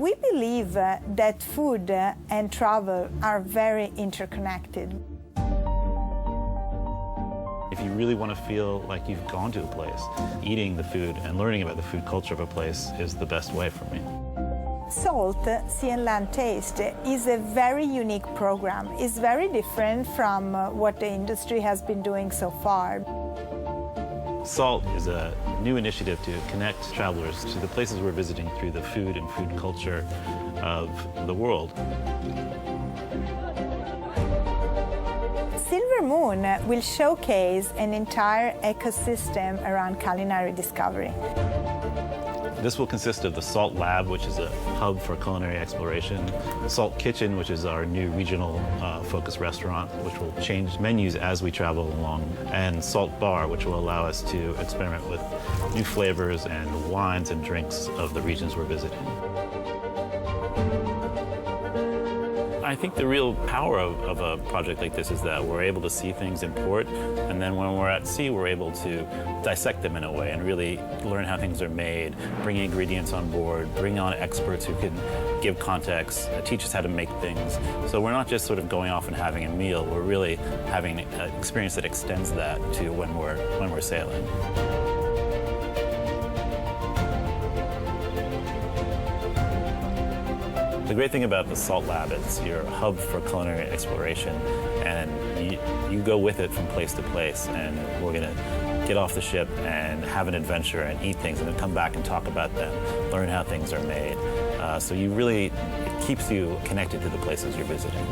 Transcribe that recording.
We believe that food and travel are very interconnected. If you really want to feel like you've gone to a place, eating the food and learning about the food culture of a place is the best way for me. S.A.L.T Sea and Land Taste is a very unique program. It's very different from what the industry has been doing so far. S.A.L.T is a new initiative to connect travelers to the places we're visiting through the food and food culture of the world. Silver Moon will showcase an entire ecosystem around culinary discovery. This will consist of the S.A.L.T Lab, which is a hub for culinary exploration, S.A.L.T Kitchen, which is our new regional focused restaurant, which will change menus as we travel along, and S.A.L.T Bar, which will allow us to experiment with new flavors and wines and drinks of the regions we're visiting. I think the real power of a project like this is that we're able to see things in port, and then when we're at sea, we're able to dissect them in a way and really learn how things are made, bring ingredients on board, bring on experts who can give context, teach us how to make things. So we're not just sort of going off and having a meal, we're really having an experience that extends that to when we're sailing. The great thing about the S.A.L.T Lab is you're a hub for culinary exploration, and you go with it from place to place, and we're going to get off the ship and have an adventure and eat things and then come back and talk about them, learn how things are made. So it keeps you connected to the places you're visiting.